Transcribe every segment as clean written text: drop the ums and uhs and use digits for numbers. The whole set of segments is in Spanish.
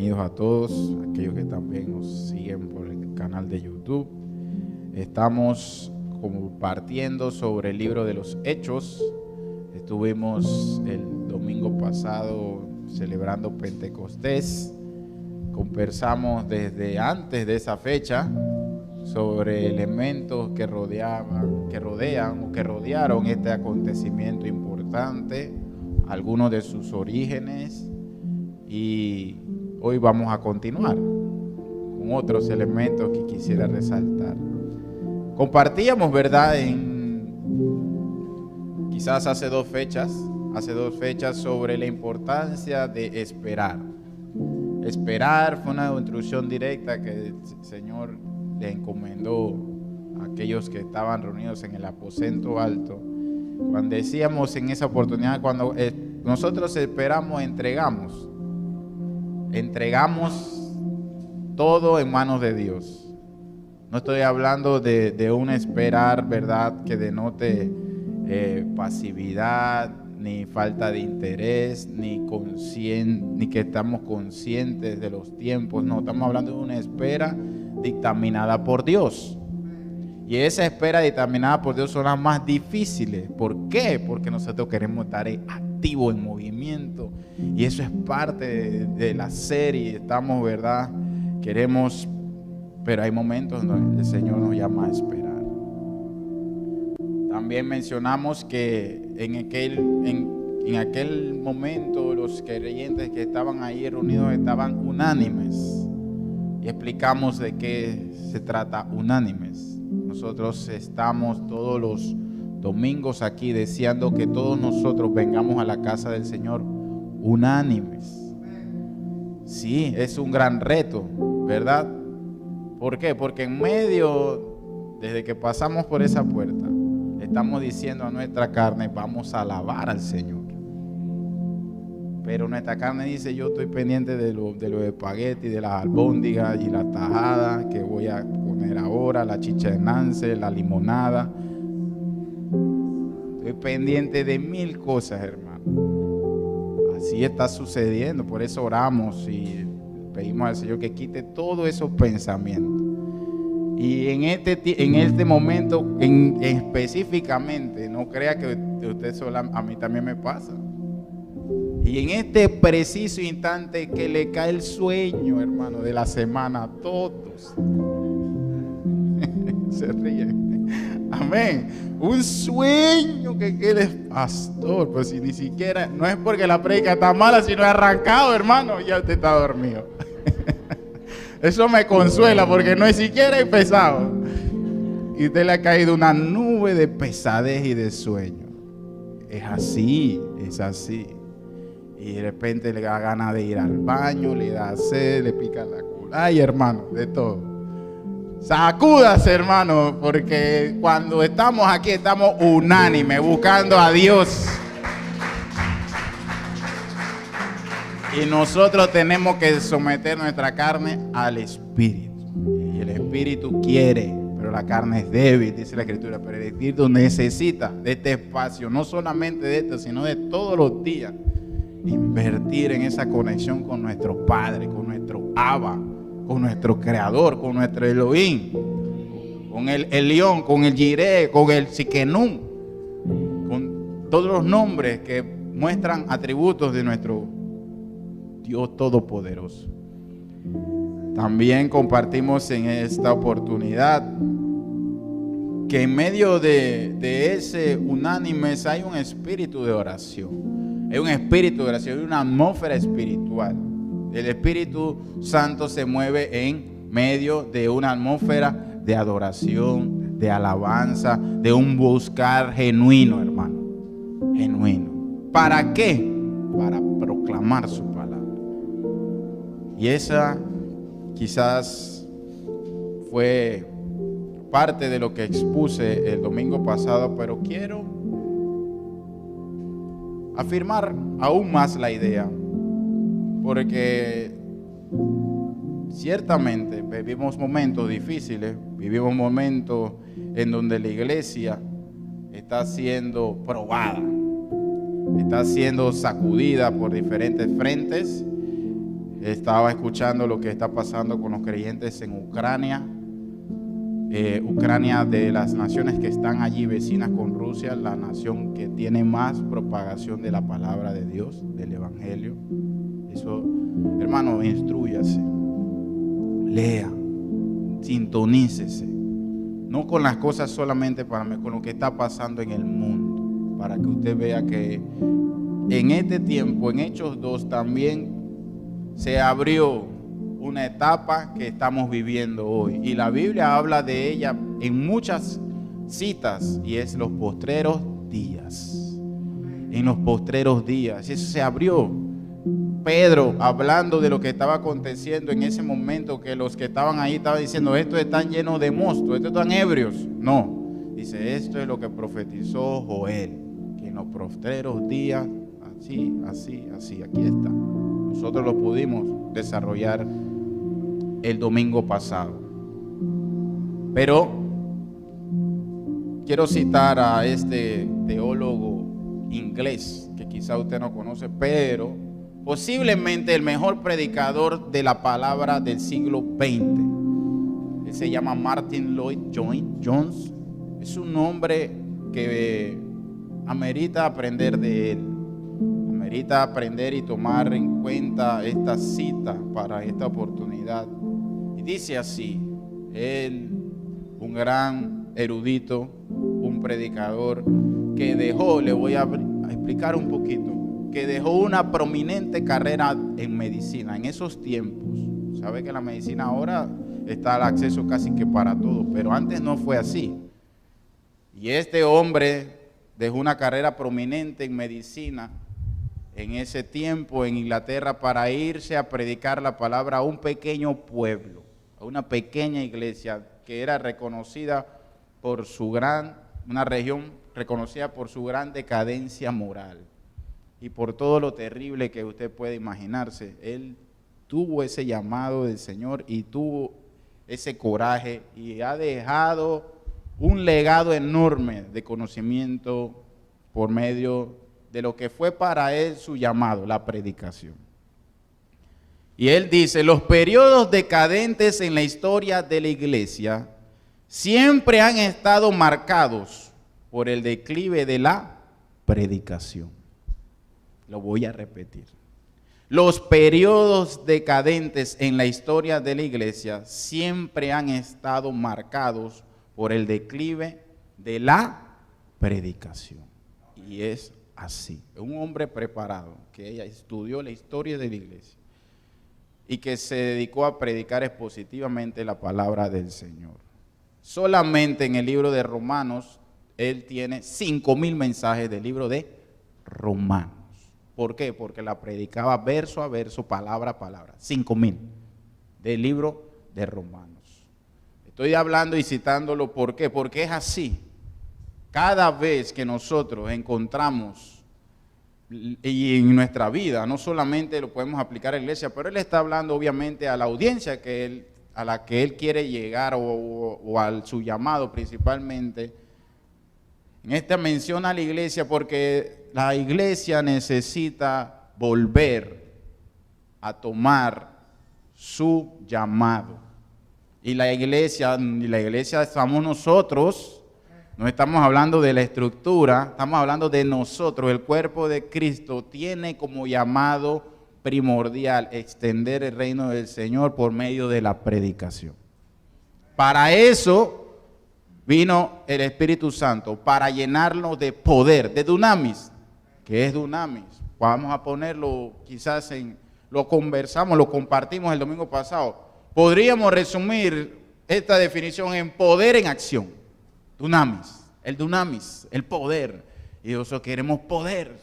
bienvenidos a todos, aquellos que también nos siguen por el canal de YouTube. Estamos compartiendo sobre el libro de los Hechos. Estuvimos el domingo pasado celebrando Pentecostés. Conversamos desde antes de esa fecha sobre elementos que rodearon este acontecimiento importante, algunos de sus orígenes, y hoy vamos a continuar con otros elementos que quisiera resaltar. Compartíamos, ¿verdad? Quizás hace dos fechas sobre la importancia de esperar. Esperar fue una instrucción directa que el Señor le encomendó a aquellos que estaban reunidos en el aposento alto. Cuando decíamos en esa oportunidad, cuando nosotros esperamos, entregamos todo en manos de Dios. No estoy hablando de un esperar, ¿verdad?, que denote pasividad, ni falta de interés, ni que estamos conscientes de los tiempos. No, estamos hablando de una espera dictaminada por Dios. Y esa espera dictaminada por Dios son las más difíciles. ¿Por qué? Porque nosotros queremos estar activos, en movimiento. Y eso es parte de la serie. Estamos, ¿verdad? Pero hay momentos donde el Señor nos llama a esperar. También mencionamos que en aquel momento los creyentes que estaban ahí reunidos estaban unánimes. Y explicamos de qué se trata unánimes. Nosotros estamos todos los domingos aquí deseando que todos nosotros vengamos a la casa del Señor unánimes. Sí, es un gran reto, ¿verdad? ¿Por qué? Porque en medio, desde que pasamos por esa puerta, estamos diciendo a nuestra carne, vamos a alabar al Señor. Pero nuestra carne dice, yo estoy pendiente de los espaguetis, de las albóndigas y la tajada que voy a poner ahora, la chicha de Nance, la limonada. Estoy pendiente de 1000 cosas, hermano. Así está sucediendo, por eso oramos y pedimos al Señor que quite todos esos pensamientos. Y en este momento específicamente, no crea que usted sola, a mí también me pasa. Y en este preciso instante que le cae el sueño, hermano, de la semana a todos. Se ríen. Amén. Un sueño que quede, pastor, pues si ni siquiera, no es porque la prédica está mala, sino he arrancado, hermano, ya usted está dormido. Eso me consuela porque no es siquiera empezado. Y usted le ha caído una nube de pesadez y de sueño. Es así. Y de repente le da ganas de ir al baño, le da sed, le pica la cola. Ay, hermano, de todo. Sacúdase, hermano, porque cuando estamos aquí estamos unánimes, buscando a Dios. Y nosotros tenemos que someter nuestra carne al Espíritu. Y el Espíritu quiere, pero la carne es débil, dice la Escritura. Pero el Espíritu necesita de este espacio, no solamente de esto, sino de todos los días. Invertir en esa conexión con nuestro Padre, con nuestro Abba, con nuestro Creador, con nuestro Elohim, con el Elión, con el Jireh, con el Siquenún, con todos los nombres que muestran atributos de nuestro Dios Todopoderoso. También compartimos en esta oportunidad que en medio de ese unánimes hay un espíritu de oración. Hay un espíritu de oración, hay una atmósfera espiritual. El Espíritu Santo se mueve en medio de una atmósfera de adoración, de alabanza, de un buscar genuino, hermano. Genuino. ¿Para qué? Para proclamar su palabra. Y esa quizás fue parte de lo que expuse el domingo pasado, pero quiero afirmar aún más la idea, porque ciertamente vivimos momentos difíciles, vivimos momentos en donde la iglesia está siendo probada, está siendo sacudida por diferentes frentes. estaba escuchando lo que está pasando con los creyentes en Ucrania. Ucrania, de las naciones que están allí vecinas con Rusia, la nación que tiene más propagación de la palabra de Dios, del Evangelio. Eso, hermano, instrúyase, lea, sintonícese, no con las cosas solamente para mí, con lo que está pasando en el mundo, para que usted vea que en este tiempo, en Hechos 2, también se abrió una etapa que estamos viviendo hoy, y la Biblia habla de ella en muchas citas, y es los postreros días. En los postreros días, eso se abrió. Pedro, hablando de lo que estaba aconteciendo en ese momento, que los que estaban ahí estaban diciendo, estos están llenos de mosto, estos están ebrios. No, dice, esto es lo que profetizó Joel, que en los postreros días, así, aquí está. Nosotros lo pudimos desarrollar el domingo pasado. Pero quiero citar a este teólogo inglés que quizá usted no conoce, pero posiblemente el mejor predicador de la palabra del siglo XX. Él se llama Martin Lloyd Jones. Es un hombre que amerita aprender de él. Amerita aprender y tomar en cuenta esta cita para esta oportunidad. Y dice así: él, un gran erudito, un predicador que dejó, le voy a explicar un poquito, que dejó una prominente carrera en medicina en esos tiempos. Sabe que la medicina ahora está al acceso casi que para todos, pero antes no fue así. Y este hombre dejó una carrera prominente en medicina en ese tiempo en Inglaterra para irse a predicar la palabra a un pequeño pueblo, a una pequeña iglesia que era reconocida por una región reconocida por su gran decadencia moral y por todo lo terrible que usted puede imaginarse. Él tuvo ese llamado del Señor y tuvo ese coraje y ha dejado un legado enorme de conocimiento por medio de lo que fue para él su llamado, la predicación. Y él dice, los periodos decadentes en la historia de la iglesia siempre han estado marcados por el declive de la predicación. Lo voy a repetir. Los periodos decadentes en la historia de la iglesia siempre han estado marcados por el declive de la predicación. Y es así. Un hombre preparado que ella estudió la historia de la iglesia y que se dedicó a predicar expositivamente la palabra del Señor. Solamente en el libro de Romanos, él tiene 5,000 mensajes del libro de Romanos. ¿Por qué? Porque la predicaba verso a verso, palabra a palabra. 5,000 del libro de Romanos. Estoy hablando y citándolo, ¿por qué? Porque es así. Cada vez que nosotros encontramos, y en nuestra vida, no solamente lo podemos aplicar a la iglesia, pero él está hablando obviamente a la audiencia a la que él quiere llegar o a su llamado principalmente. En esta menciona a la iglesia porque la iglesia necesita volver a tomar su llamado. Y la iglesia estamos nosotros. No estamos hablando de la estructura, estamos hablando de nosotros. El cuerpo de Cristo tiene como llamado primordial extender el reino del Señor por medio de la predicación. Para eso vino el Espíritu Santo, para llenarnos de poder, de dunamis. ¿Qué es dunamis? Vamos a ponerlo quizás lo conversamos, lo compartimos el domingo pasado. Podríamos resumir esta definición en poder en acción. Dunamis, el poder. Y nosotros queremos poder,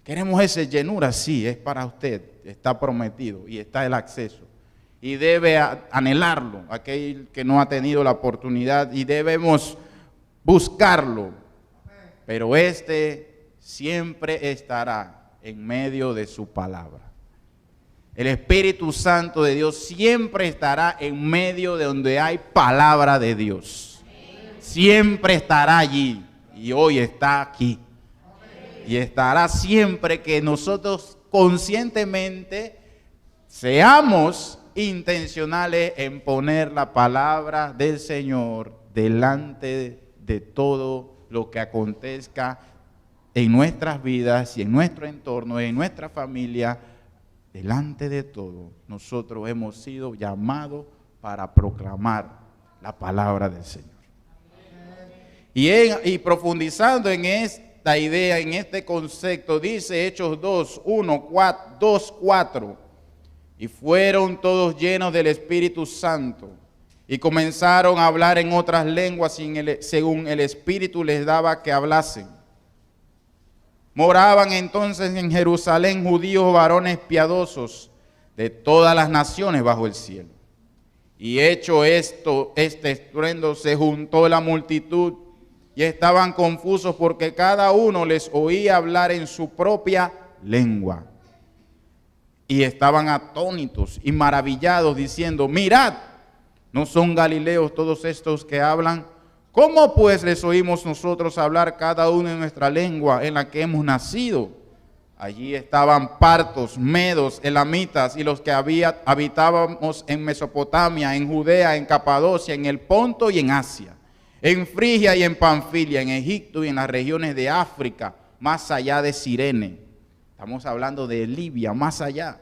queremos esa llenura, sí, es para usted, está prometido y está el acceso. Y debe anhelarlo, aquel que no ha tenido la oportunidad, y debemos buscarlo. Pero este siempre estará en medio de su palabra. El Espíritu Santo de Dios siempre estará en medio de donde hay palabra de Dios. Siempre estará allí y hoy está aquí. Y estará siempre que nosotros conscientemente seamos intencionales en poner la palabra del Señor delante de todo lo que acontezca en nuestras vidas y en nuestro entorno, en nuestra familia. Delante de todo, nosotros hemos sido llamados para proclamar la palabra del Señor. Y profundizando en esta idea, en este concepto, dice Hechos 2:4, y fueron todos llenos del Espíritu Santo, y comenzaron a hablar en otras lenguas según el Espíritu les daba que hablasen. Moraban entonces en Jerusalén judíos varones piadosos de todas las naciones bajo el cielo. Y hecho este estruendo, se juntó la multitud y estaban confusos porque cada uno les oía hablar en su propia lengua. Y estaban atónitos y maravillados diciendo: mirad, ¿no son galileos todos estos que hablan? ¿Cómo pues les oímos nosotros hablar cada uno en nuestra lengua en la que hemos nacido? Allí estaban partos, medos, elamitas y los que habitábamos en Mesopotamia, en Judea, en Capadocia, en el Ponto y en Asia, en Frigia y en Panfilia, en Egipto y en las regiones de África, más allá de Cirene. Estamos hablando de Libia, más allá.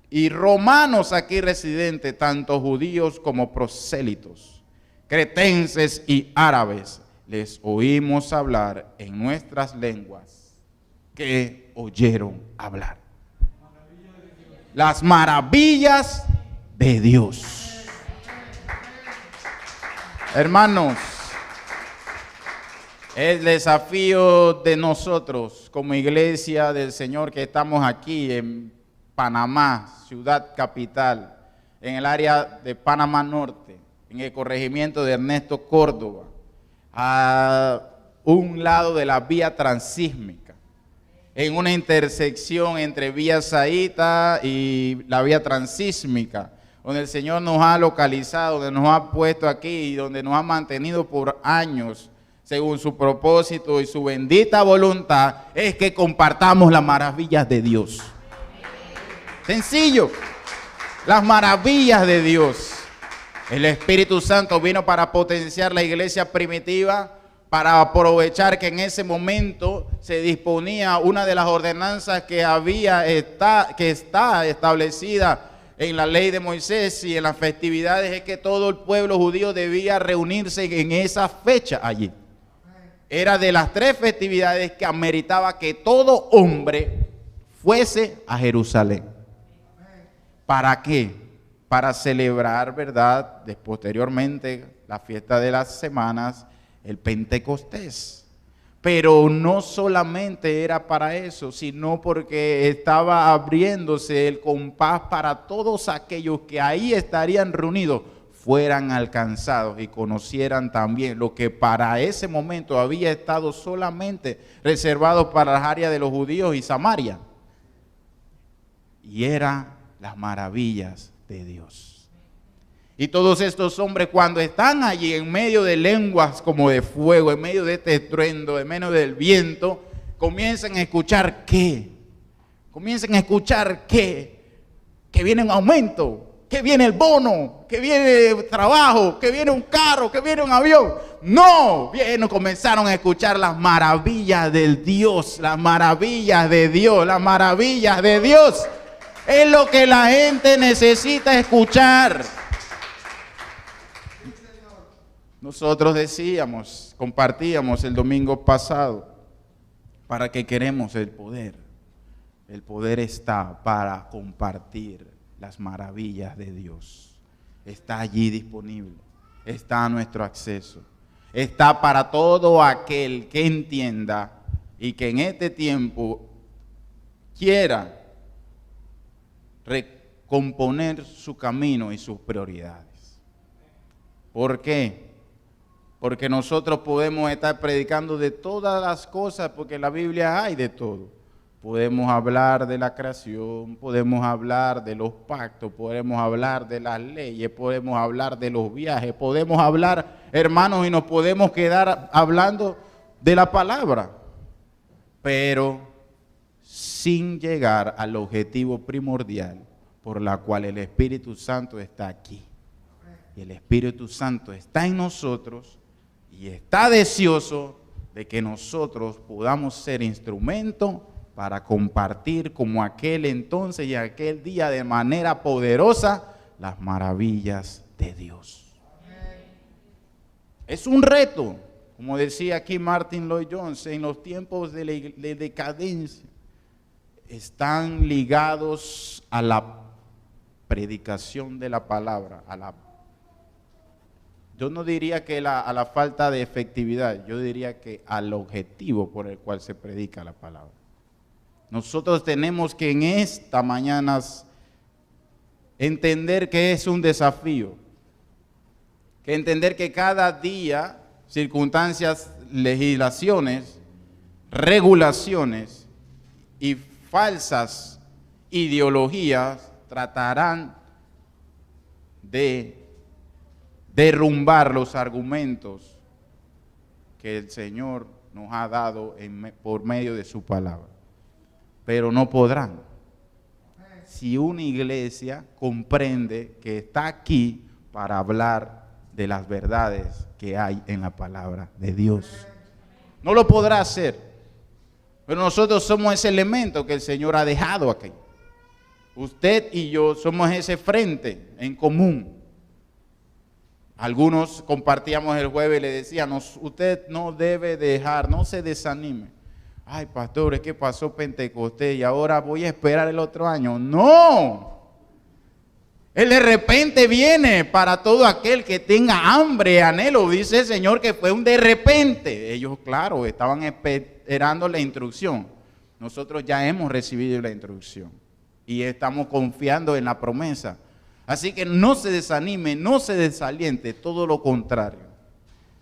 Y romanos aquí residentes, tanto judíos como prosélitos, cretenses y árabes, les oímos hablar en nuestras lenguas que oyeron hablar. Las maravillas de Dios. Hermanos, el desafío de nosotros como iglesia del Señor que estamos aquí en Panamá, ciudad capital, en el área de Panamá Norte, en el corregimiento de Ernesto Córdoba, a un lado de la vía transísmica, en una intersección entre vía Saíta y la vía transísmica, donde el Señor nos ha localizado, donde nos ha puesto aquí y donde nos ha mantenido por años, según su propósito y su bendita voluntad, es que compartamos las maravillas de Dios. Sencillo, las maravillas de Dios. El Espíritu Santo vino para potenciar la iglesia primitiva, para aprovechar que en ese momento se disponía una de las ordenanzas que está establecida en la ley de Moisés y en las festividades, es que todo el pueblo judío debía reunirse en esa fecha allí. Era de las 3 festividades que ameritaba que todo hombre fuese a Jerusalén. ¿Para qué? Para celebrar, ¿verdad?, posteriormente la fiesta de las semanas, el Pentecostés. Pero no solamente era para eso, sino porque estaba abriéndose el compás para todos aquellos que ahí estarían reunidos, fueran alcanzados y conocieran también lo que para ese momento había estado solamente reservado para las áreas de los judíos y Samaria. Y eran las maravillas de Dios. Y todos estos hombres, cuando están allí en medio de lenguas como de fuego, en medio de este estruendo, en medio del viento, comienzan a escuchar ¿qué? Comienzan a escuchar ¿qué? Que viene un aumento, que viene el bono, que viene trabajo, que viene un carro, que viene un avión. No, comenzaron a escuchar las maravillas del Dios, las maravillas de Dios, las maravillas de Dios. Es lo que la gente necesita escuchar. Nosotros compartíamos el domingo pasado, ¿para qué queremos el poder? El poder está para compartir las maravillas de Dios. Está allí disponible, está a nuestro acceso. Está para todo aquel que entienda y que en este tiempo quiera recomponer su camino y sus prioridades. ¿Por qué? Porque nosotros podemos estar predicando de todas las cosas, porque en la Biblia hay de todo. Podemos hablar de la creación, podemos hablar de los pactos, podemos hablar de las leyes, podemos hablar de los viajes, podemos hablar, hermanos, y nos podemos quedar hablando de la palabra, pero sin llegar al objetivo primordial, por la cual el Espíritu Santo está aquí. Y el Espíritu Santo está en nosotros y está deseoso de que nosotros podamos ser instrumento para compartir como aquel entonces y aquel día de manera poderosa las maravillas de Dios. Es un reto, como decía aquí Martin Lloyd Jones, en los tiempos de decadencia, están ligados a la predicación de la palabra, yo no diría que a la falta de efectividad, yo diría que al objetivo por el cual se predica la palabra. Nosotros tenemos que en esta mañana entender que es un desafío, que entender que cada día circunstancias, legislaciones, regulaciones y falsas ideologías tratarán de derrumbar los argumentos que el Señor nos ha dado por medio de su palabra. Pero no podrán. Si una iglesia comprende que está aquí para hablar de las verdades que hay en la palabra de Dios. No lo podrá hacer. Pero nosotros somos ese elemento que el Señor ha dejado aquí. Usted y yo somos ese frente en común. Algunos compartíamos el jueves y le decíamos, usted no debe dejar, no se desanime. Ay, pastor, es que pasó Pentecostés y ahora voy a esperar el otro año. ¡No! Él de repente viene para todo aquel que tenga hambre, anhelo. Dice el Señor que fue un de repente. Ellos, claro, estaban esperando la instrucción. Nosotros ya hemos recibido la instrucción y estamos confiando en la promesa. Así que no se desanime, no se desaliente, todo lo contrario.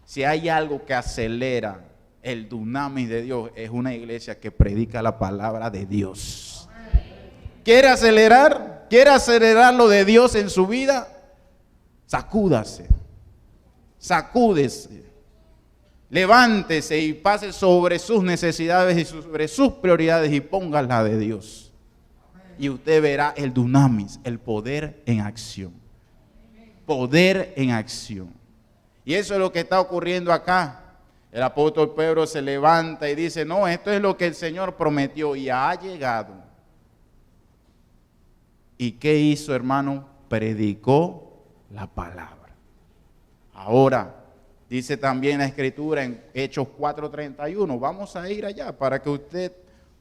Si hay algo que acelera el dunamis de Dios, es una iglesia que predica la palabra de Dios. ¿Quiere acelerar? ¿Quiere acelerar lo de Dios en su vida? Sacúdase, sacúdese, levántese y pase sobre sus necesidades y sobre sus prioridades y ponga la de Dios. Y usted verá el dunamis, el poder en acción. Poder en acción. Y eso es lo que está ocurriendo acá. El apóstol Pedro se levanta y dice, no, esto es lo que el Señor prometió y ha llegado. ¿Y qué hizo, hermano? Predicó la palabra. Ahora, dice también la Escritura en Hechos 4:31. Vamos a ir allá para que usted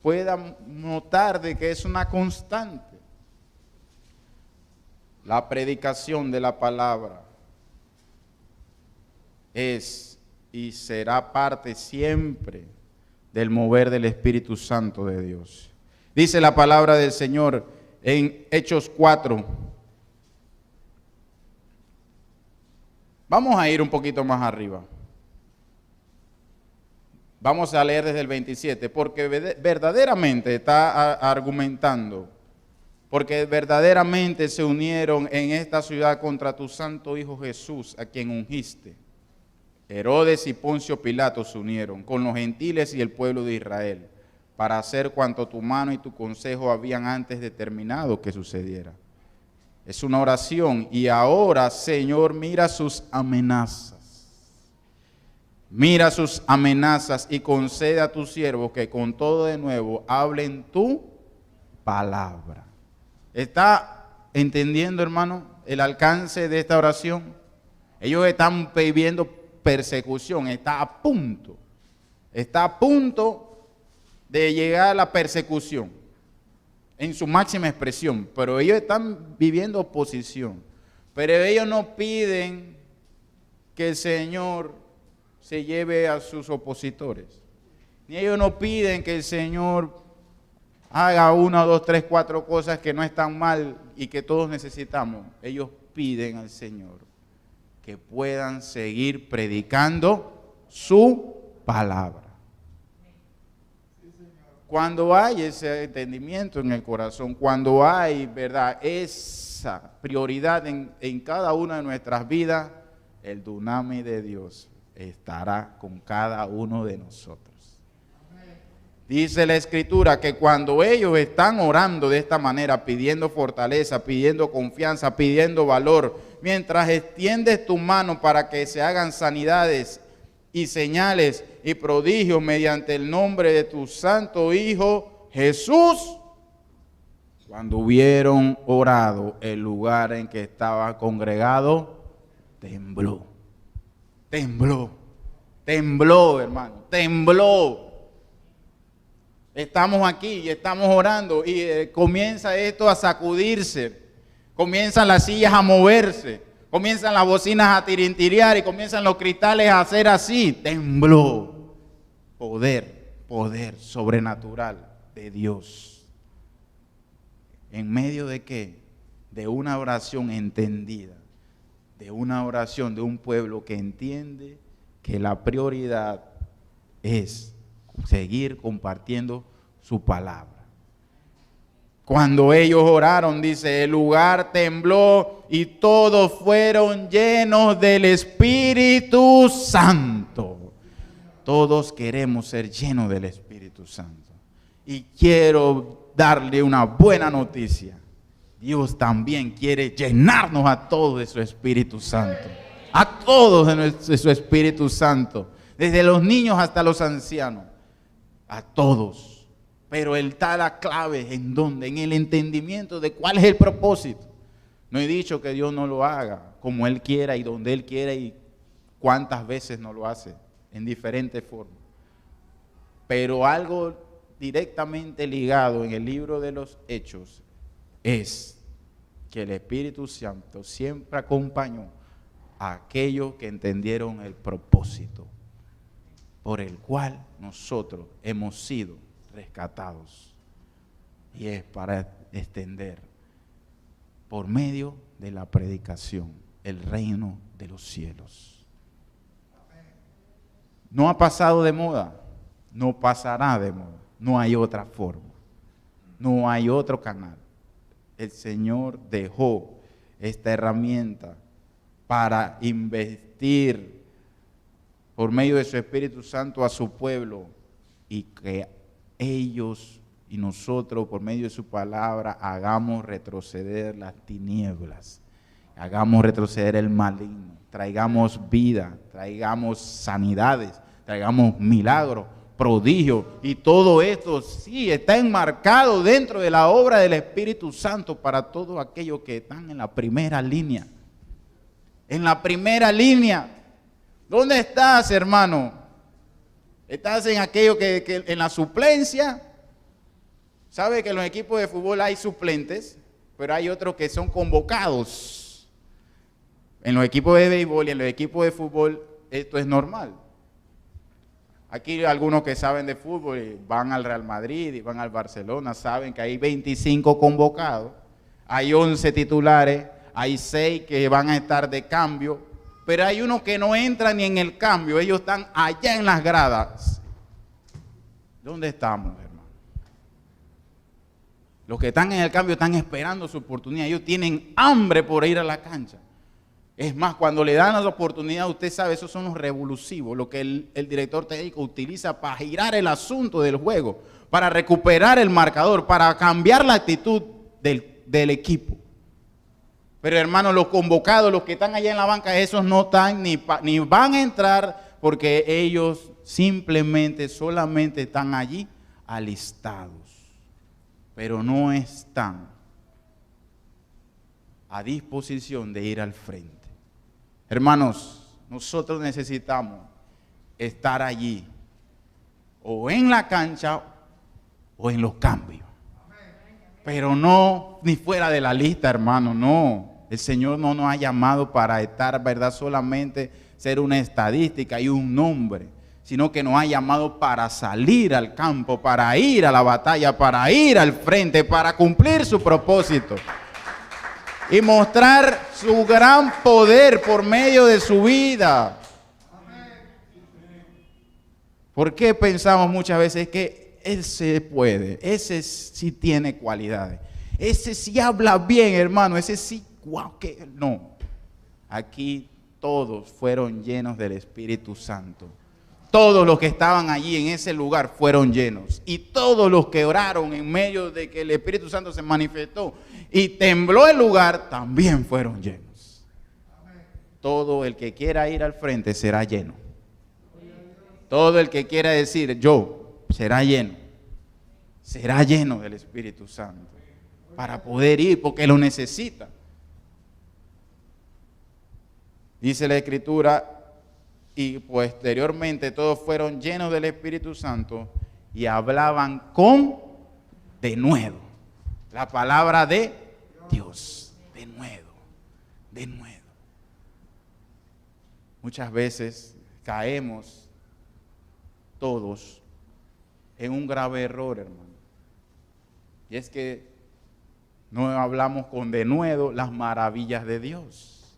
pueda notar de que es una constante. La predicación de la palabra es y será parte siempre del mover del Espíritu Santo de Dios. Dice la palabra del Señor en Hechos 4. Vamos a ir un poquito más arriba. Vamos a leer desde el 27, porque verdaderamente está argumentando, porque verdaderamente se unieron en esta ciudad contra tu santo Hijo Jesús, a quien ungiste. Herodes y Poncio Pilato se unieron con los gentiles y el pueblo de Israel, para hacer cuanto tu mano y tu consejo habían antes determinado que sucediera. Es una oración, y ahora, Señor, mira sus amenazas. Mira sus amenazas y concede a tus siervos que con todo de nuevo hablen tu palabra. ¿Está entendiendo, hermano, el alcance de esta oración? Ellos están viviendo persecución, está a punto de llegar a la persecución en su máxima expresión, pero ellos están viviendo oposición. Pero ellos no piden que el Señor se lleve a sus opositores. Ni ellos no piden que el Señor haga 1, 2, 3, 4 cosas que no están mal y que todos necesitamos. Ellos piden al Señor que puedan seguir predicando su palabra. Cuando hay ese entendimiento en el corazón, cuando hay, ¿verdad?, esa prioridad en cada una de nuestras vidas, el dunamis de Dios estará con cada uno de nosotros. Dice la Escritura que cuando ellos están orando de esta manera, pidiendo fortaleza, pidiendo confianza, pidiendo valor, mientras extiendes tu mano para que se hagan sanidades y señales y prodigios mediante el nombre de tu santo Hijo Jesús, cuando hubieron orado, el lugar en que estaba congregado tembló. Tembló. Tembló, hermano. Tembló. Estamos aquí y estamos orando y comienza esto a sacudirse. Comienzan las sillas a moverse. Comienzan las bocinas a tirintirear y comienzan los cristales a hacer así. Tembló. Poder sobrenatural de Dios. ¿En medio de qué? De una oración entendida, de una oración de un pueblo que entiende que la prioridad es seguir compartiendo su palabra. Cuando ellos oraron, dice, el lugar tembló y todos fueron llenos del Espíritu Santo. Todos queremos ser llenos del Espíritu Santo. Y quiero darle una buena noticia. Dios también quiere llenarnos a todos de su Espíritu Santo. A todos de su Espíritu Santo. Desde los niños hasta los ancianos. A todos. Pero Él da la clave en dónde, en el entendimiento de cuál es el propósito. No he dicho que Dios no lo haga como Él quiera y donde Él quiera y cuántas veces no lo hace, en diferentes formas. Pero algo directamente ligado en el libro de los Hechos es que el Espíritu Santo siempre acompañó a aquellos que entendieron el propósito por el cual nosotros hemos sido rescatados, y es para extender por medio de la predicación el reino de los cielos. No ha pasado de moda, no pasará de moda. No hay otra forma, no hay otro canal. El Señor dejó esta herramienta para investir por medio de su Espíritu Santo a su pueblo y que ellos y nosotros por medio de su palabra hagamos retroceder las tinieblas, hagamos retroceder el maligno, traigamos vida, traigamos sanidades, traigamos milagros, prodigio, y todo esto sí está enmarcado dentro de la obra del Espíritu Santo para todos aquellos que están en la primera línea. En la primera línea. ¿Dónde estás, hermano? ¿Estás en aquello que en la suplencia? ¿Sabe que en los equipos de fútbol hay suplentes, pero hay otros que son convocados? En los equipos de béisbol y en los equipos de fútbol esto es normal. Aquí algunos que saben de fútbol van al Real Madrid y van al Barcelona, saben que hay 25 convocados, hay 11 titulares, hay 6 que van a estar de cambio, pero hay unos que no entran ni en el cambio, ellos están allá en las gradas. ¿Dónde estamos, hermano? Los que están en el cambio están esperando su oportunidad, ellos tienen hambre por ir a la cancha. Es más, cuando le dan la oportunidad, usted sabe, esos son los revulsivos, lo que el director técnico utiliza para girar el asunto del juego, para recuperar el marcador, para cambiar la actitud del equipo. Pero hermanos, los convocados, los que están allá en la banca, esos no están ni van a entrar porque ellos solamente están allí alistados, pero no están a disposición de ir al frente. Hermanos, nosotros necesitamos estar allí, o en la cancha, o en los cambios. Pero no ni fuera de la lista, hermano, no. El Señor no nos ha llamado para estar, ¿verdad?, solamente ser una estadística y un nombre, sino que nos ha llamado para salir al campo, para ir a la batalla, para ir al frente, para cumplir su propósito. Y mostrar su gran poder por medio de su vida. ¿Por qué pensamos muchas veces que ese puede, ese sí tiene cualidades, ese sí habla bien, hermano, ese sí, wow, que no? Aquí todos fueron llenos del Espíritu Santo. Todos los que estaban allí en ese lugar fueron llenos. Y todos los que oraron en medio de que el Espíritu Santo se manifestó y tembló el lugar, también fueron llenos. Todo el que quiera ir al frente será lleno. Todo el que quiera decir yo, será lleno. Será lleno del Espíritu Santo para poder ir, porque lo necesita. Dice la Escritura, y posteriormente todos fueron llenos del Espíritu Santo y hablaban con denuedo. La palabra de Dios, denuedo, denuedo. Muchas veces caemos todos en un grave error, hermano. Y es que no hablamos con denuedo las maravillas de Dios,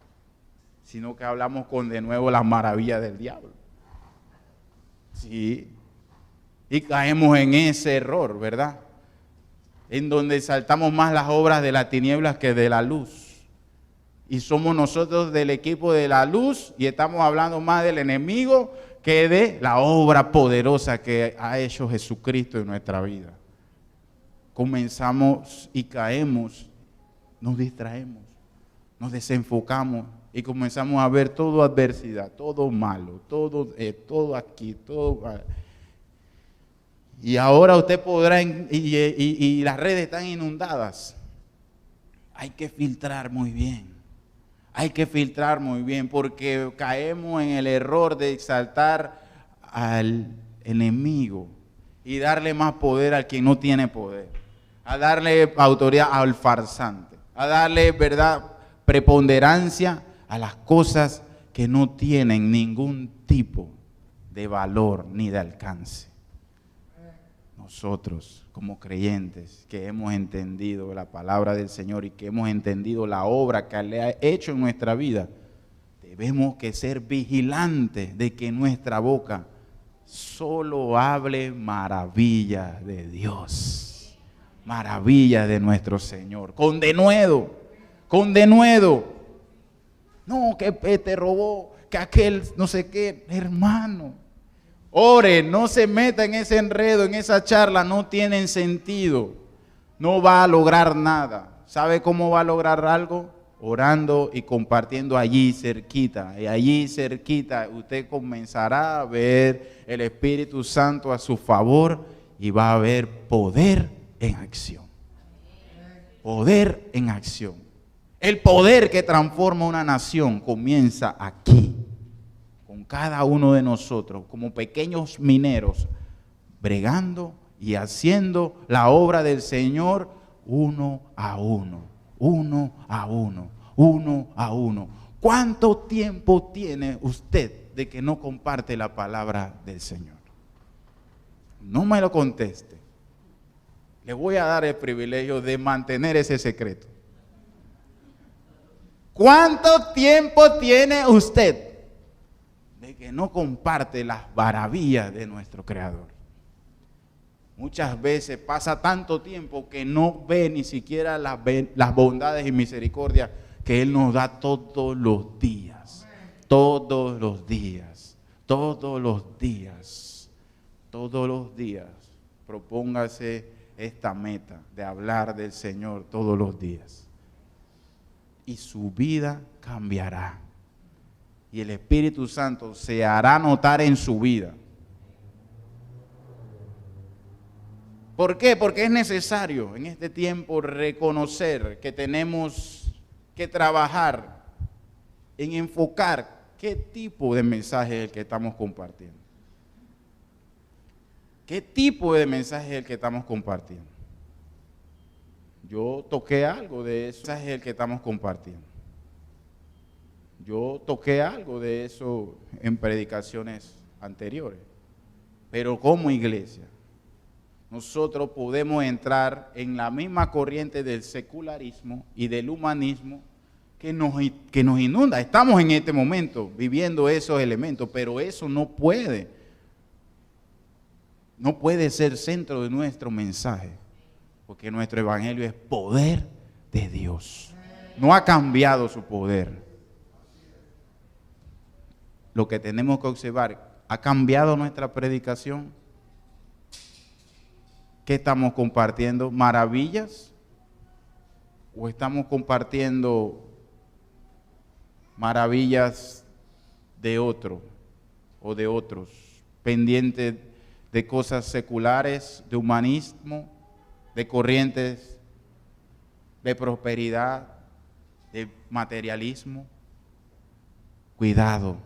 sino que hablamos con de nuevo las maravillas del diablo. Sí. Y caemos en ese error, ¿verdad? En donde saltamos más las obras de las tinieblas que de la luz. Y somos nosotros del equipo de la luz y estamos hablando más del enemigo que de la obra poderosa que ha hecho Jesucristo en nuestra vida. Comenzamos y caemos, nos distraemos, nos desenfocamos y comenzamos a ver todo adversidad, todo malo, todo aquí, todo mal. Y ahora usted podrá, y las redes están inundadas. Hay que filtrar muy bien. Hay que filtrar muy bien porque caemos en el error de exaltar al enemigo y darle más poder al quien no tiene poder, a darle autoridad al farsante, a darle, verdad, preponderancia a las cosas que no tienen ningún tipo de valor ni de alcance. Nosotros, como creyentes, que hemos entendido la palabra del Señor y que hemos entendido la obra que le ha hecho en nuestra vida, debemos que ser vigilantes de que nuestra boca solo hable maravillas de Dios, maravillas de nuestro Señor, con denuedo, con denuedo. No, que te robó, que aquel no sé qué, hermano. Ore, no se meta en ese enredo, en esa charla, no tienen sentido. No va a lograr nada. ¿Sabe cómo va a lograr algo? Orando y compartiendo allí cerquita. Y allí cerquita usted comenzará a ver el Espíritu Santo a su favor y va a haber poder en acción. Poder en acción. El poder que transforma una nación comienza aquí, con cada uno de nosotros, como pequeños mineros, bregando y haciendo la obra del Señor uno a uno, uno a uno, uno a uno. ¿Cuánto tiempo tiene usted de que no comparte la palabra del Señor? No me lo conteste. Le voy a dar el privilegio de mantener ese secreto. ¿Cuánto tiempo tiene usted de que no comparte las maravillas de nuestro Creador? Muchas veces pasa tanto tiempo que no ve ni siquiera las bondades y misericordias que Él nos da todos los días. Todos los días. Todos los días. Todos los días. Propóngase esta meta de hablar del Señor todos los días. Y su vida cambiará. Y el Espíritu Santo se hará notar en su vida. ¿Por qué? Porque es necesario en este tiempo reconocer que tenemos que trabajar en enfocar qué tipo de mensaje es el que estamos compartiendo. ¿Qué tipo de mensaje es el que estamos compartiendo? Yo toqué algo de eso, ese es el que estamos compartiendo. Yo toqué algo de eso en predicaciones anteriores. Pero como iglesia, nosotros podemos entrar en la misma corriente del secularismo y del humanismo que nos inunda. Estamos en este momento viviendo esos elementos, pero eso no puede ser centro de nuestro mensaje. Porque nuestro evangelio es poder de Dios. No ha cambiado su poder. Lo que tenemos que observar, ¿Ha cambiado nuestra predicación? ¿Qué estamos compartiendo? ¿Maravillas? ¿O estamos compartiendo maravillas de otro o de otros, pendientes de cosas seculares, de humanismo, de corrientes de prosperidad, de materialismo? Cuidado.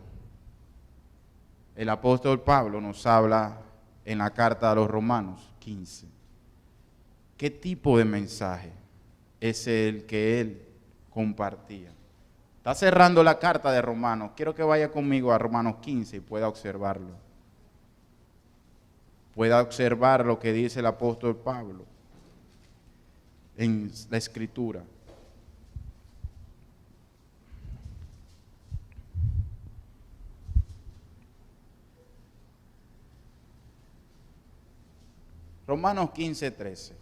El apóstol Pablo nos habla en la carta a los Romanos 15. ¿Qué tipo de mensaje es el que él compartía? Está cerrando la carta de Romanos. Quiero que vaya conmigo a Romanos 15 y pueda observarlo. Pueda observar lo que dice el apóstol Pablo en la Escritura. Romanos 15:13.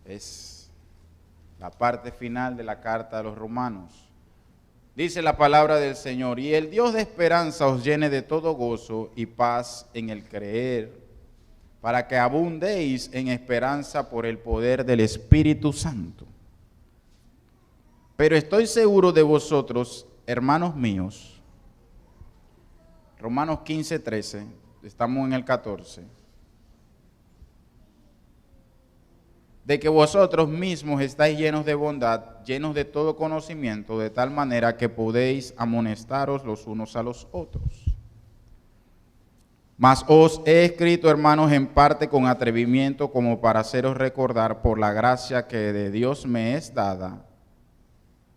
Es la parte final de la carta de los Romanos. Dice la palabra del Señor: y el Dios de esperanza os llene de todo gozo y paz en el creer, para que abundéis en esperanza por el poder del Espíritu Santo. Pero estoy seguro de vosotros, hermanos míos, Romanos 15:13, estamos en el 14, de que vosotros mismos estáis llenos de bondad, llenos de todo conocimiento, de tal manera que podéis amonestaros los unos a los otros. Mas os he escrito, hermanos, en parte con atrevimiento, como para haceros recordar por la gracia que de Dios me es dada,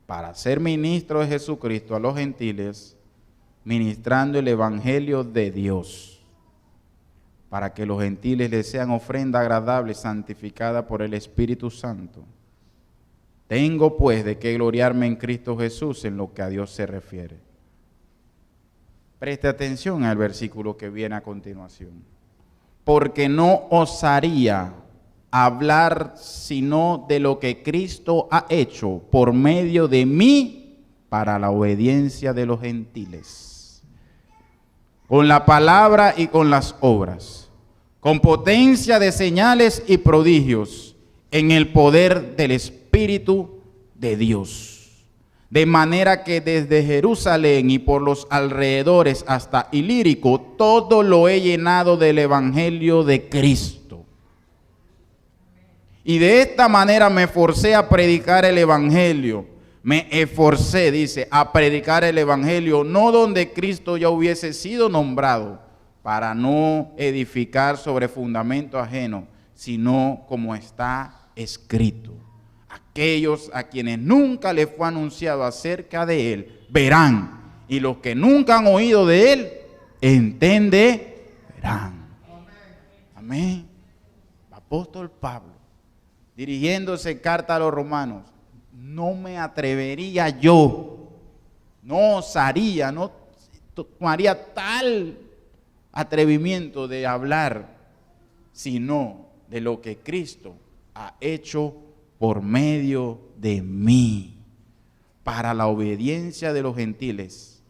para ser ministro de Jesucristo a los gentiles, ministrando el evangelio de Dios, para que los gentiles les sean ofrenda agradable, santificada por el Espíritu Santo. Tengo pues de qué gloriarme en Cristo Jesús en lo que a Dios se refiere. Preste atención al versículo que viene a continuación. Porque no osaría hablar sino de lo que Cristo ha hecho por medio de mí para la obediencia de los gentiles, con la palabra y con las obras, con potencia de señales y prodigios, en el poder del Espíritu de Dios. De manera que desde Jerusalén y por los alrededores hasta Ilírico, todo lo he llenado del Evangelio de Cristo. Y de esta manera me forcé a predicar el Evangelio. Me esforcé, dice, a predicar el Evangelio, no donde Cristo ya hubiese sido nombrado, para no edificar sobre fundamento ajeno, sino como está escrito. Aquellos a quienes nunca les fue anunciado acerca de él, verán, y los que nunca han oído de él, entenderán. Amén. Apóstol Pablo, dirigiéndose carta a los romanos: no me atrevería yo, no osaría, no tomaría tal atrevimiento de hablar, sino de lo que Cristo ha hecho por medio de mí, para la obediencia de los gentiles,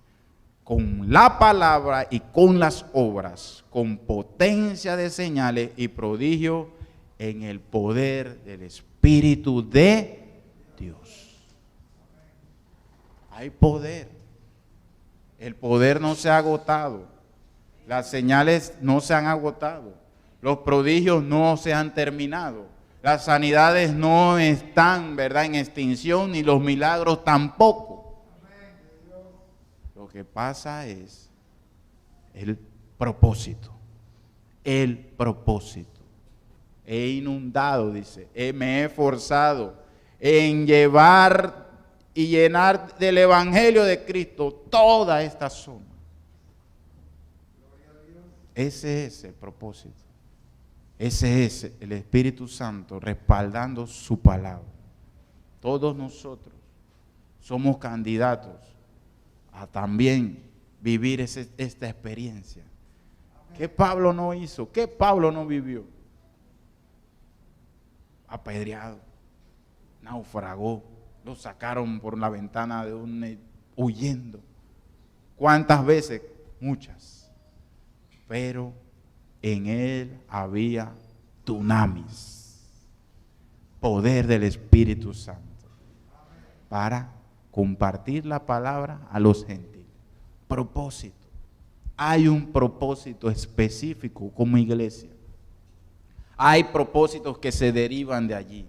con la palabra y con las obras, con potencia de señales y prodigio, en el poder del Espíritu de Dios. Hay poder. El poder no se ha agotado. Las señales no se han agotado. Los prodigios no se han terminado. Las sanidades no están, ¿verdad?, en extinción, ni los milagros tampoco. Lo que pasa es el propósito. El propósito. He inundado, dice, me he esforzado en llevar y llenar del Evangelio de Cristo toda esta zona. Ese es el propósito. Ese es el Espíritu Santo respaldando su palabra. Todos nosotros somos candidatos a también vivir esta experiencia. ¿Qué Pablo no hizo? ¿Qué Pablo no vivió? Apedreado, naufragó, lo sacaron por la ventana huyendo. ¿Cuántas veces? Muchas. Pero en él había dunamis, poder del Espíritu Santo, para compartir la palabra a los gentiles. Propósito. Hay un propósito específico como iglesia. Hay propósitos que se derivan de allí.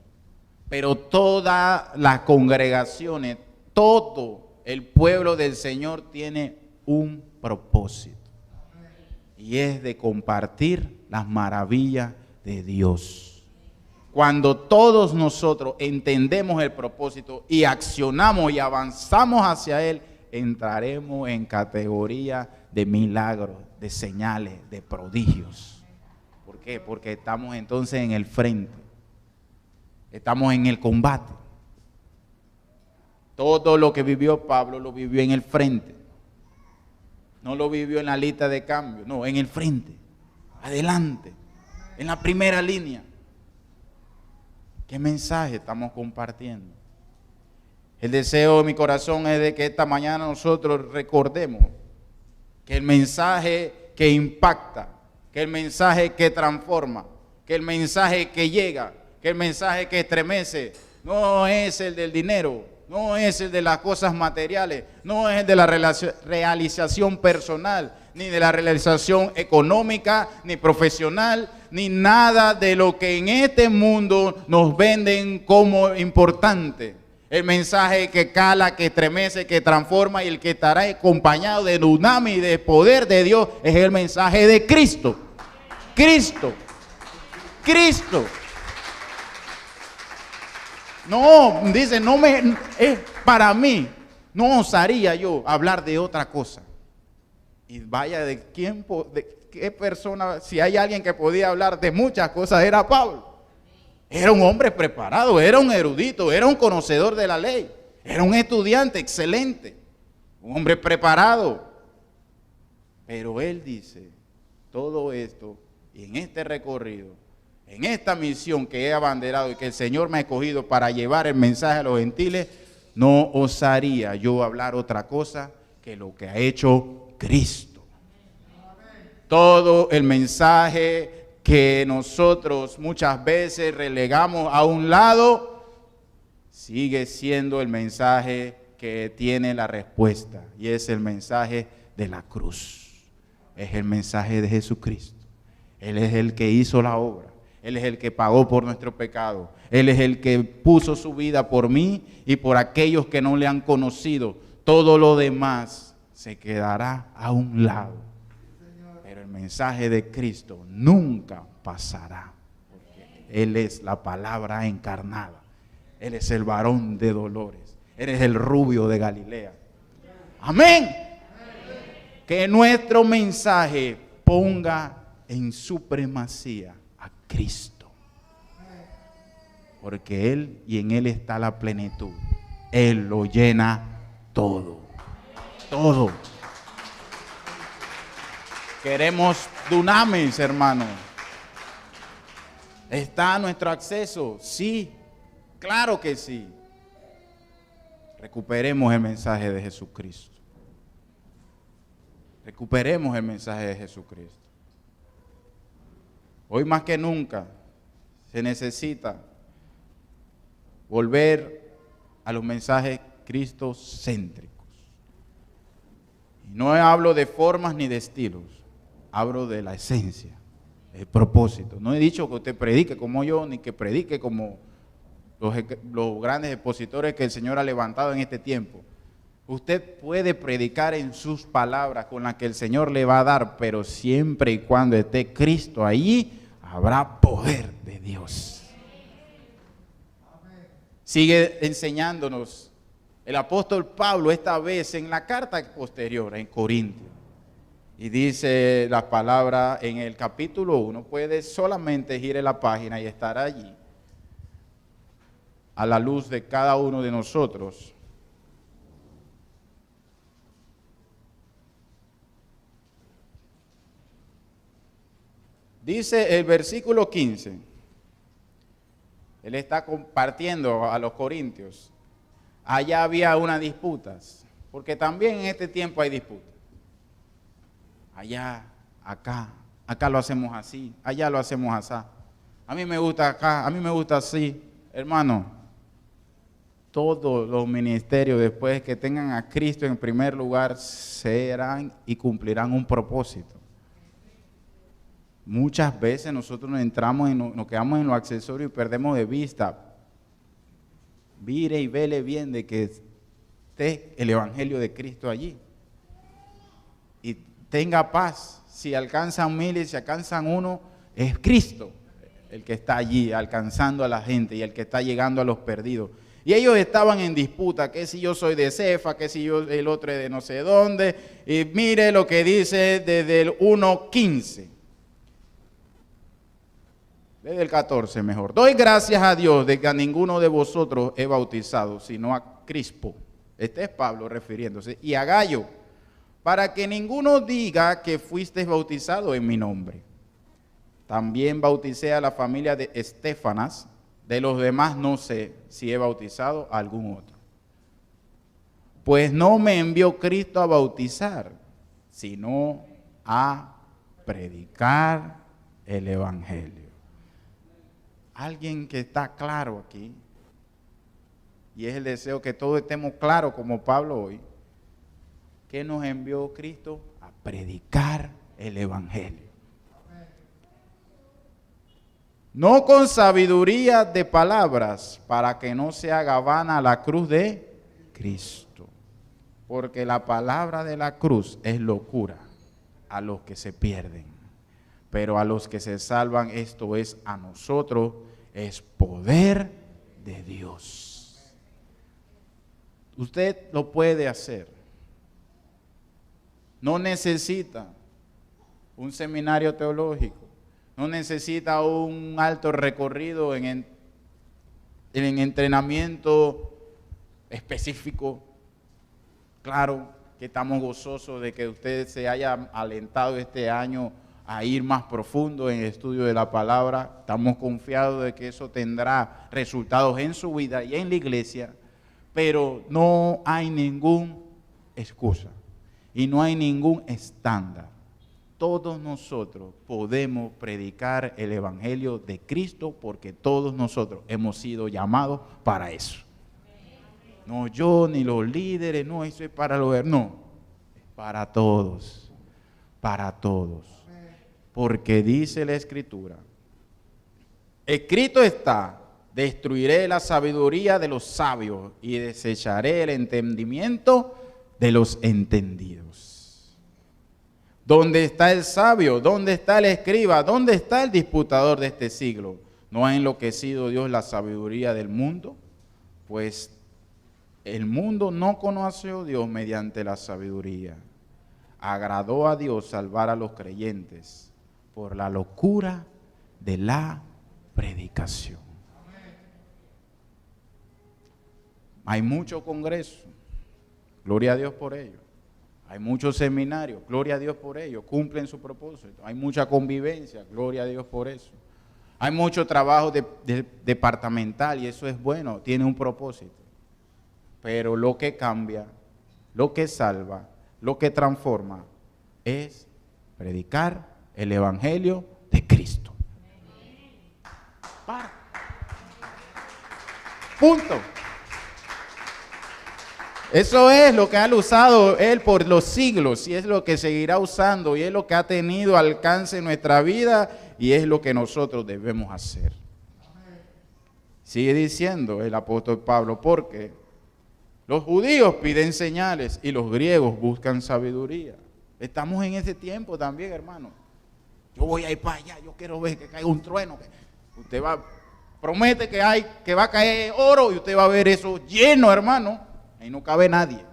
Pero todas las congregaciones, todo el pueblo del Señor tiene un propósito. Y es de compartir las maravillas de Dios. Cuando todos nosotros entendemos el propósito y accionamos y avanzamos hacia él, entraremos en categoría de milagros, de señales, de prodigios. ¿Por qué? Porque estamos entonces en el frente. Estamos en el combate. Todo lo que vivió Pablo lo vivió en el frente. No lo vivió en la lista de cambio, no, en el frente, adelante, en la primera línea. ¿Qué mensaje estamos compartiendo? El deseo de mi corazón es de que esta mañana nosotros recordemos que el mensaje que impacta, que el mensaje que transforma, que el mensaje que llega, que el mensaje que estremece, no es el del dinero, no es el de las cosas materiales, no es el de la realización personal, ni de la realización económica, ni profesional, ni nada de lo que en este mundo nos venden como importante. El mensaje que cala, que estremece, que transforma y el que estará acompañado de dunamis, de poder de Dios, es el mensaje de Cristo. Cristo. Cristo. No, dice, para mí, no osaría yo hablar de otra cosa. Y vaya, de qué persona, si hay alguien que podía hablar de muchas cosas, era Pablo. Era un hombre preparado, era un erudito, era un conocedor de la ley, era un estudiante excelente, un hombre preparado. Pero él dice, todo esto, y en este recorrido, en esta misión que he abanderado y que el Señor me ha escogido para llevar el mensaje a los gentiles, no osaría yo hablar otra cosa que lo que ha hecho Cristo. Todo el mensaje que nosotros muchas veces relegamos a un lado, sigue siendo el mensaje que tiene la respuesta, y es el mensaje de la cruz. Es el mensaje de Jesucristo. Él es el que hizo la obra. Él es el que pagó por nuestro pecado. Él es el que puso su vida por mí y por aquellos que no le han conocido. Todo lo demás se quedará a un lado. Pero el mensaje de Cristo nunca pasará. Porque Él es la palabra encarnada. Él es el varón de dolores. Él es el rubio de Galilea. Amén. Que nuestro mensaje ponga en supremacía a Cristo, porque Él y en Él está la plenitud. Él lo llena todo, todo. Queremos dunamis, hermano. ¿Está a nuestro acceso? Sí, claro que sí. Recuperemos el mensaje de Jesucristo. Recuperemos el mensaje de Jesucristo. Hoy más que nunca se necesita volver a los mensajes cristocéntricos. Y no hablo de formas ni de estilos, hablo de la esencia, el propósito. No he dicho que usted predique como yo, ni que predique como los grandes expositores que el Señor ha levantado en este tiempo. Usted puede predicar en sus palabras con las que el Señor le va a dar, pero siempre y cuando esté Cristo allí, habrá poder de Dios. Sigue enseñándonos el apóstol Pablo, esta vez en la carta posterior, en Corintios. Y dice la palabra en el capítulo 1, puede solamente girar la página y estar allí, a la luz de cada uno de nosotros. Dice el versículo 15, él está compartiendo a los corintios allá había unas disputas, porque también en este tiempo hay disputas. Allá, acá lo hacemos así, allá lo hacemos así. A mí me gusta acá, a mí me gusta así. Hermano, todos los ministerios, después que tengan a Cristo en primer lugar, serán y cumplirán un propósito. Muchas veces nosotros nos quedamos en lo accesorio y perdemos de vista. Mire y vele bien de que esté el Evangelio de Cristo allí. Y tenga paz. Si alcanzan 1000 y si alcanzan 1, es Cristo el que está allí alcanzando a la gente y el que está llegando a los perdidos. Y ellos estaban en disputa, que si yo soy de Cefa, que si yo el otro es de no sé dónde. Y mire lo que dice desde el 1:15. Desde el 14 mejor. Doy gracias a Dios de que a ninguno de vosotros he bautizado, sino a Crispo. Este es Pablo refiriéndose. Y a Gallo, para que ninguno diga que fuisteis bautizado en mi nombre. También bauticé a la familia de Estéfanas. De los demás no sé si he bautizado a algún otro. Pues no me envió Cristo a bautizar, sino a predicar el Evangelio. Alguien que está claro aquí, y es el deseo que todos estemos claros como Pablo hoy, que nos envió Cristo a predicar el Evangelio. No con sabiduría de palabras, para que no se haga vana la cruz de Cristo. Porque la palabra de la cruz es locura a los que se pierden. Pero a los que se salvan, esto es a nosotros, es poder de Dios. Usted lo puede hacer. No necesita un seminario teológico. No necesita un alto recorrido en entrenamiento específico. Claro que estamos gozosos de que usted se haya alentado este año a ir más profundo en el estudio de la palabra. Estamos confiados de que eso tendrá resultados en su vida y en la iglesia, pero no hay ninguna excusa y no hay ningún estándar. Todos nosotros podemos predicar el Evangelio de Cristo porque todos nosotros hemos sido llamados para eso. No yo ni los líderes, no, eso es para los... No, es para todos, para todos. Porque dice la Escritura, escrito está, destruiré la sabiduría de los sabios y desecharé el entendimiento de los entendidos. ¿Dónde está el sabio? ¿Dónde está el escriba? ¿Dónde está el disputador de este siglo? ¿No ha enloquecido Dios la sabiduría del mundo? Pues el mundo no conoció a Dios mediante la sabiduría. Agradó a Dios salvar a los creyentes por la locura de la predicación. Hay mucho congreso, gloria a Dios por ello. Hay muchos seminarios, gloria a Dios por ello, cumplen su propósito. Hay mucha convivencia, gloria a Dios por eso. Hay mucho trabajo departamental y eso es bueno, tiene un propósito. Pero lo que cambia, lo que salva, lo que transforma es predicar el Evangelio de Cristo. Para. Punto. Eso es lo que ha usado Él por los siglos y es lo que seguirá usando y es lo que ha tenido alcance en nuestra vida y es lo que nosotros debemos hacer. Sigue diciendo el apóstol Pablo, porque los judíos piden señales y los griegos buscan sabiduría. Estamos en ese tiempo también, hermano. Yo voy a ir para allá, yo quiero ver que caiga un trueno. Usted promete que va a caer oro y usted va a ver eso lleno, hermano. Ahí no cabe nadie.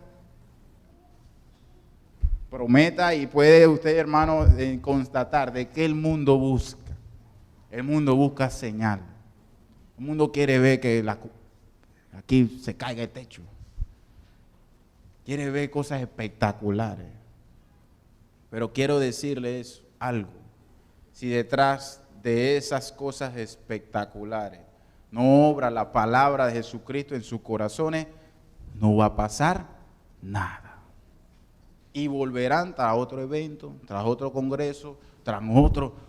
Prometa y puede usted, hermano, constatar de que el mundo busca. El mundo busca señal. El mundo quiere ver que aquí se caiga el techo. Quiere ver cosas espectaculares. Pero quiero decirles algo. Si detrás de esas cosas espectaculares no obra la palabra de Jesucristo en sus corazones, no va a pasar nada. Y volverán tras otro evento, tras otro congreso, tras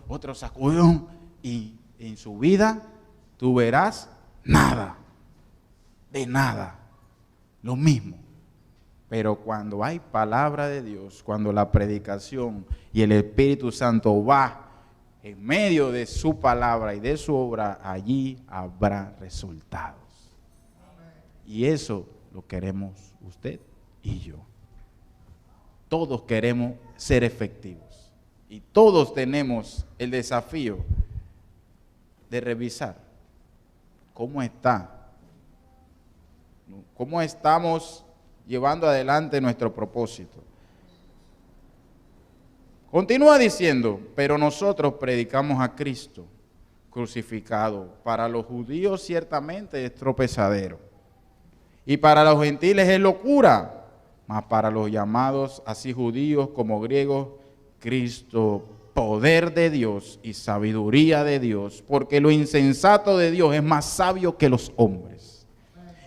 otro sacudón, y en su vida tú verás nada, de nada, lo mismo. Pero cuando hay palabra de Dios, cuando la predicación y el Espíritu Santo va en medio de su palabra y de su obra, allí habrá resultados. Y eso lo queremos usted y yo. Todos queremos ser efectivos y todos tenemos el desafío de revisar cómo estamos llevando adelante nuestro propósito. Continúa diciendo, pero nosotros predicamos a Cristo crucificado. Para los judíos ciertamente es tropezadero, y para los gentiles es locura, mas para los llamados, así judíos como griegos, Cristo, poder de Dios y sabiduría de Dios, porque lo insensato de Dios es más sabio que los hombres,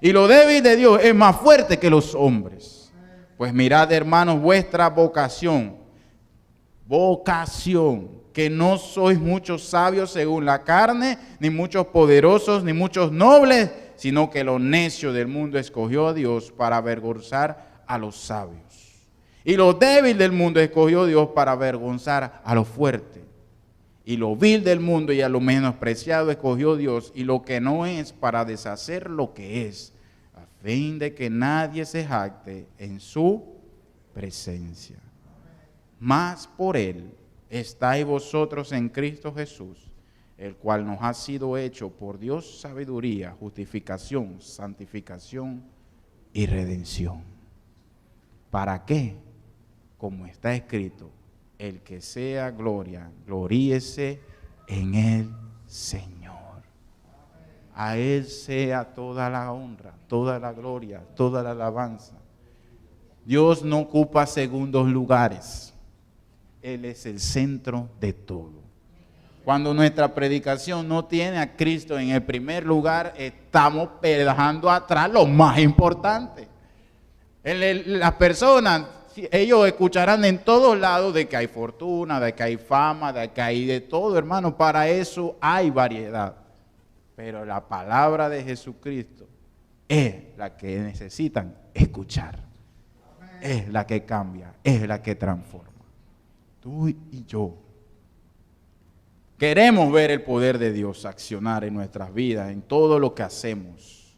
y lo débil de Dios es más fuerte que los hombres. Pues mirad, hermanos, vuestra vocación, que no sois muchos sabios según la carne, ni muchos poderosos, ni muchos nobles, sino que lo necio del mundo escogió a Dios para avergonzar a los sabios. Y lo débil del mundo escogió Dios para avergonzar a lo fuerte. Y lo vil del mundo y a lo menospreciado escogió Dios, y lo que no es, para deshacer lo que es, a fin de que nadie se jacte en su presencia. Mas por él estáis vosotros en Cristo Jesús, el cual nos ha sido hecho por Dios sabiduría, justificación, santificación y redención. ¿Para qué? Como está escrito, el que sea gloria, gloríese en el Señor. A él sea toda la honra, toda la gloria, toda la alabanza. Dios no ocupa segundos lugares. Él es el centro de todo. Cuando nuestra predicación no tiene a Cristo en el primer lugar, estamos dejando atrás lo más importante. Las personas, ellos escucharán en todos lados de que hay fortuna, de que hay fama, de que hay de todo, hermano. Para eso hay variedad. Pero la palabra de Jesucristo es la que necesitan escuchar. Es la que cambia, es la que transforma. Tú y yo queremos ver el poder de Dios accionar en nuestras vidas, en todo lo que hacemos.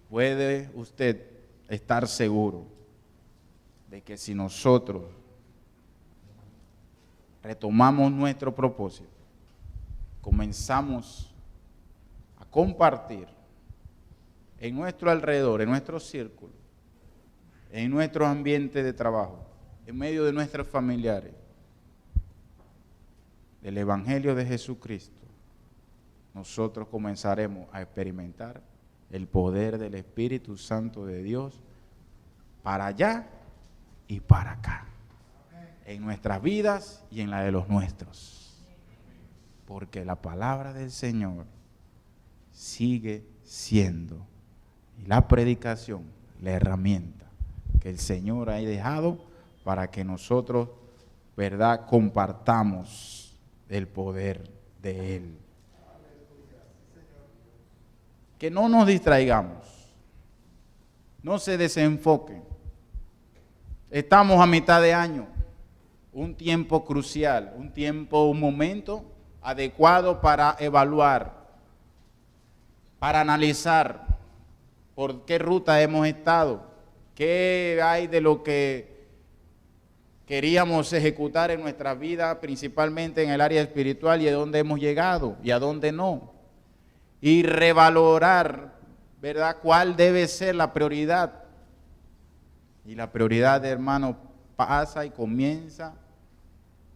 Puede usted estar seguro de que si nosotros retomamos nuestro propósito, comenzamos a compartir en nuestro alrededor, en nuestro círculo, en nuestro ambiente de trabajo, en medio de nuestros familiares, del Evangelio de Jesucristo, nosotros comenzaremos a experimentar el poder del Espíritu Santo de Dios para allá y para acá, en nuestras vidas y en la de los nuestros. Porque la palabra del Señor sigue siendo, y la predicación, la herramienta que el Señor ha dejado para que nosotros, ¿verdad?, compartamos el poder de Él. Que no nos distraigamos, no se desenfoquen. Estamos a mitad de año, un tiempo crucial, un momento adecuado para evaluar, para analizar por qué ruta hemos estado, qué hay de lo que queríamos ejecutar en nuestra vida, principalmente en el área espiritual, y a dónde hemos llegado y a dónde no. Y revalorar, ¿verdad?, cuál debe ser la prioridad. Y la prioridad, hermano, pasa y comienza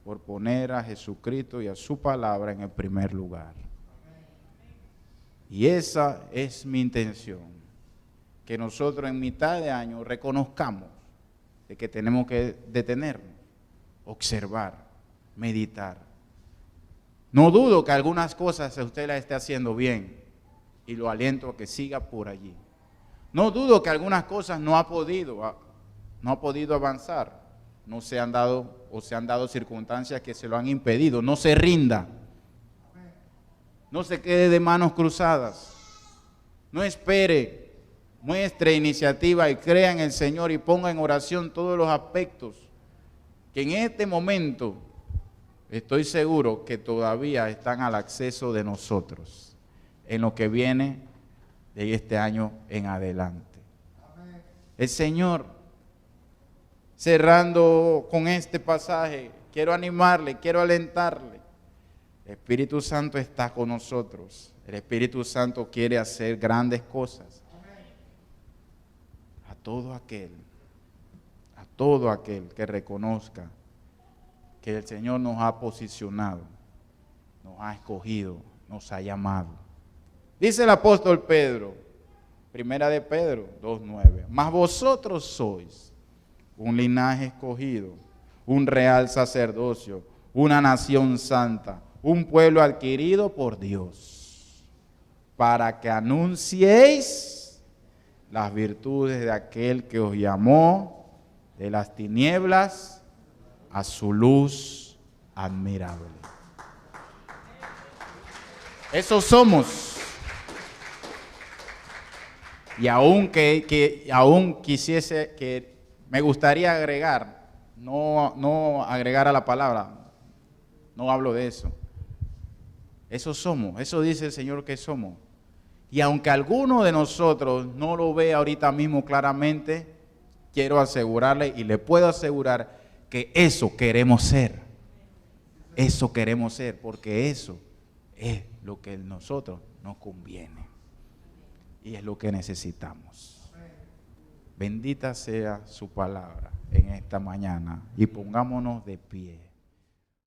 por poner a Jesucristo y a su palabra en el primer lugar. Y esa es mi intención, que nosotros en mitad de año reconozcamos de que tenemos que detenernos, observar, meditar. No dudo que algunas cosas usted las esté haciendo bien y lo aliento a que siga por allí. No dudo que algunas cosas no ha podido avanzar. No se han dado o se han dado circunstancias que se lo han impedido. No se rinda. No se quede de manos cruzadas. No espere. Muestre iniciativa y crea en el Señor y ponga en oración todos los aspectos que en este momento estoy seguro que todavía están al acceso de nosotros en lo que viene de este año en adelante. El Señor, cerrando con este pasaje, quiero animarle, quiero alentarle. El Espíritu Santo está con nosotros. El Espíritu Santo quiere hacer grandes cosas. A todo aquel que reconozca que el Señor nos ha posicionado, nos ha escogido, nos ha llamado. Dice el apóstol Pedro, primera de Pedro 2:9, mas vosotros sois un linaje escogido, un real sacerdocio, una nación santa, un pueblo adquirido por Dios, para que anunciéis las virtudes de aquel que os llamó de las tinieblas a su luz admirable. Eso somos. Y aún quisiese, que me gustaría agregar, no agregar a la palabra, no hablo de eso. Eso somos, eso dice el Señor que somos. Y aunque alguno de nosotros no lo ve ahorita mismo claramente, quiero asegurarle y le puedo asegurar que eso queremos ser. Eso queremos ser, porque eso es lo que a nosotros nos conviene. Y es lo que necesitamos. Bendita sea su palabra en esta mañana y pongámonos de pie.